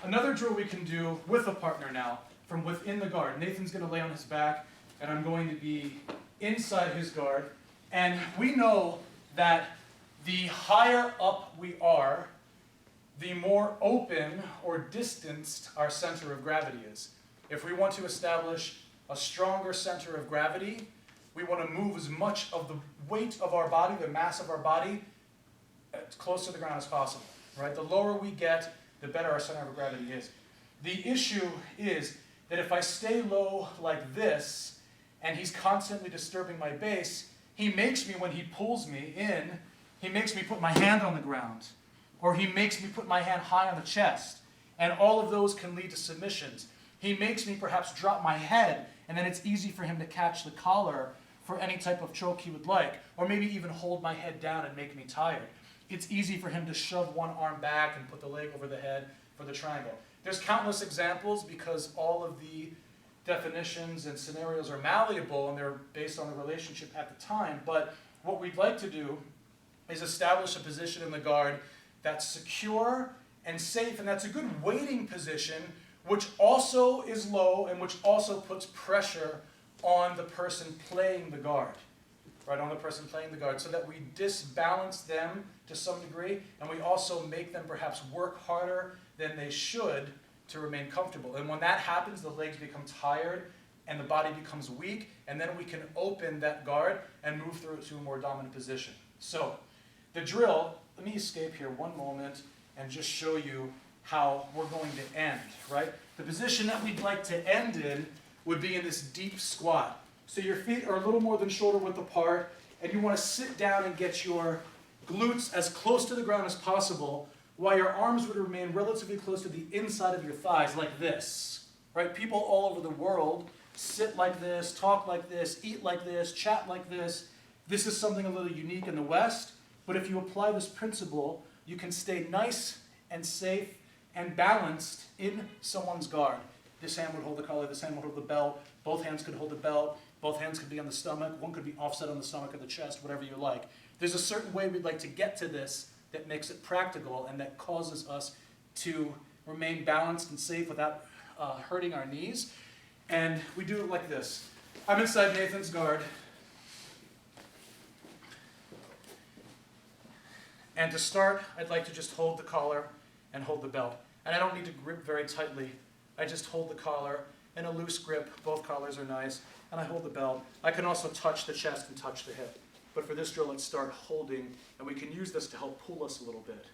Another drill we can do with a partner now, from within the guard. Nathan's going to lay on his back, and I'm going to be inside his guard. And we know that the higher up we are, the more open or distanced our center of gravity is. If we want to establish a stronger center of gravity, we want to move as much of the weight of our body, the mass of our body, as close to the ground as possible. Right? The lower we get, the better our center of gravity is. The issue is that if I stay low like this, and he's constantly disturbing my base, he makes me, when he pulls me in, he makes me put my hand on the ground, or he makes me put my hand high on the chest, and all of those can lead to submissions. He makes me perhaps drop my head, and then it's easy for him to catch the collar for any type of choke he would like, or maybe even hold my head down and make me tired. It's easy for him to shove one arm back and put the leg over the head for the triangle. There's countless examples because all of the definitions and scenarios are malleable and they're based on the relationship at the time. But what we'd like to do is establish a position in the guard that's secure and safe, and that's a good waiting position, which also is low and which also puts pressure on the person playing the guard. Right, on the person playing the guard, so that we disbalance them to some degree, and we also make them perhaps work harder than they should to remain comfortable. And when that happens, the legs become tired and the body becomes weak, and then we can open that guard and move through it to a more dominant position. So the drill, let me escape here one moment and just show you how we're going to end, right? The position that we'd like to end in would be in this deep squat. So your feet are a little more than shoulder width apart, and you want to sit down and get your glutes as close to the ground as possible, while your arms would remain relatively close to the inside of your thighs, like this. Right? People all over the world sit like this, talk like this, eat like this, chat like this. This is something a little unique in the West, but if you apply this principle, you can stay nice and safe and balanced in someone's guard. This hand would hold the collar, this hand would hold the belt, both hands could hold the belt, both hands could be on the stomach, one could be offset on the stomach or the chest, whatever you like. There's a certain way we'd like to get to this that makes it practical and that causes us to remain balanced and safe without hurting our knees. And we do it like this. I'm inside Nathan's guard. And to start, I'd like to just hold the collar and hold the belt. And I don't need to grip very tightly. I just hold the collar in a loose grip. Both collars are nice. And I hold the belt. I can also touch the chest and touch the hip. But for this drill, let's start holding, and we can use this to help pull us a little bit.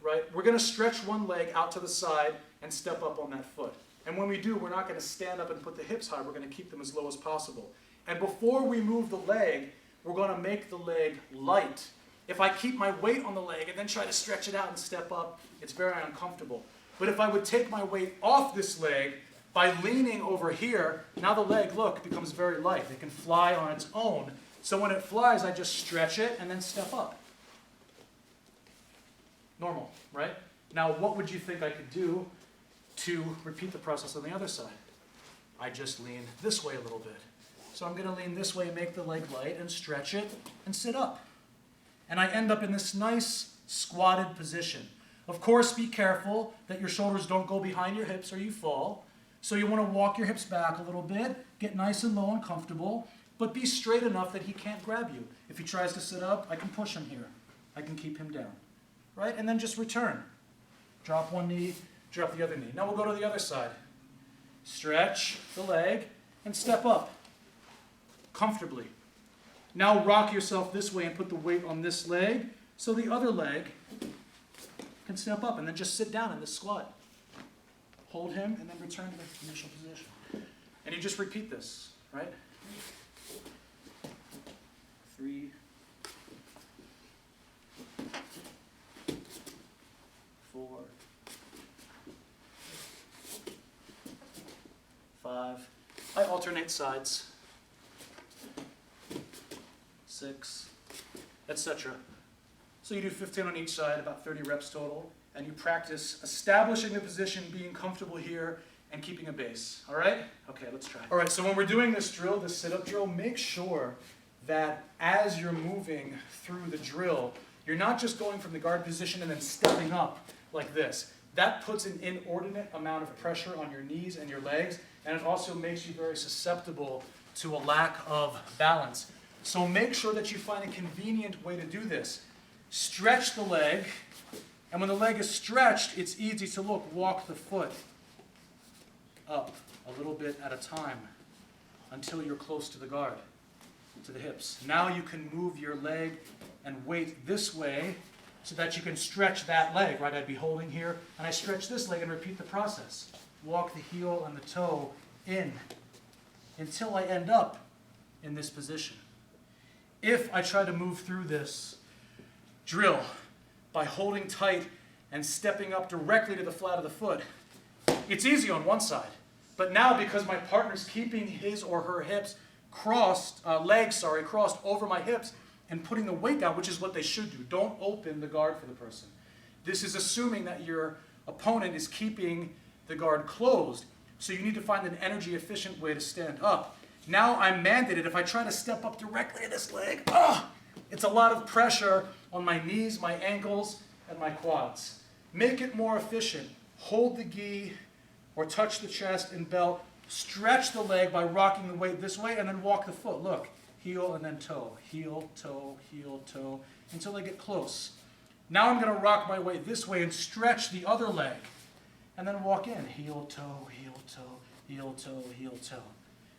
Right? We're going to stretch one leg out to the side and step up on that foot. And when we do, we're not going to stand up and put the hips high. We're going to keep them as low as possible. And before we move the leg, we're going to make the leg light. If I keep my weight on the leg and then try to stretch it out and step up, it's very uncomfortable. But if I would take my weight off this leg, by leaning over here, now the leg, look, becomes very light. It can fly on its own. So when it flies, I just stretch it and then step up. Normal, right? Now, what would you think I could do to repeat the process on the other side? I just lean this way a little bit. So I'm going to lean this way and make the leg light and stretch it and sit up. And I end up in this nice squatted position. Of course, be careful that your shoulders don't go behind your hips or you fall. So you want to walk your hips back a little bit, get nice and low and comfortable, but be straight enough that he can't grab you. If he tries to sit up, I can push him here. I can keep him down. Right? And then just return. Drop one knee, drop the other knee. Now we'll go to the other side. Stretch the leg and step up comfortably. Now rock yourself this way and put the weight on this leg so the other leg can step up, and then just sit down in this squat. Hold him and then return to the initial position. And you just repeat this, right? 3, 4, 5. I alternate sides. 6, etc. So you do 15 on each side, about 30 reps total, and you practice establishing the position, being comfortable here, and keeping a base. All right? Okay, let's try. All right, so when we're doing this drill, this sit-up drill, make sure that as you're moving through the drill, you're not just going from the guard position and then stepping up like this. that puts an inordinate amount of pressure on your knees and your legs, and it also makes you very susceptible to a lack of balance. So make sure that you find a convenient way to do this. Stretch the leg, and when the leg is stretched, it's easy to walk the foot up a little bit at a time until you're close to the guard, to the hips. Now you can move your leg and weight this way so that you can stretch that leg, right? I'd be holding here, and I stretch this leg and repeat the process. Walk the heel and the toe in until I end up in this position. If I try to move through this drill by holding tight and stepping up directly to the flat of the foot, it's easy on one side. But now, because my partner's keeping his or her hips legs crossed over my hips and putting the weight down, which is what they should do. Don't open the guard for the person. This is assuming that your opponent is keeping the guard closed. So you need to find an energy efficient way to stand up. Now I'm mandated, if I try to step up directly to this leg, it's a lot of pressure on my knees, my ankles, and my quads. Make it more efficient. Hold the gi or touch the chest and belt. Stretch the leg by rocking the weight this way, and then walk the foot. Look, heel and then toe, heel, toe, until I get close. Now I'm going to rock my weight this way and stretch the other leg, and then walk in, heel, toe, heel, toe, heel, toe, heel, toe.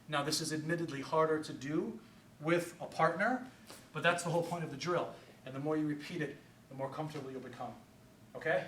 Now this is admittedly harder to do with a partner, but that's the whole point of the drill. And the more you repeat it, the more comfortable you'll become. Okay?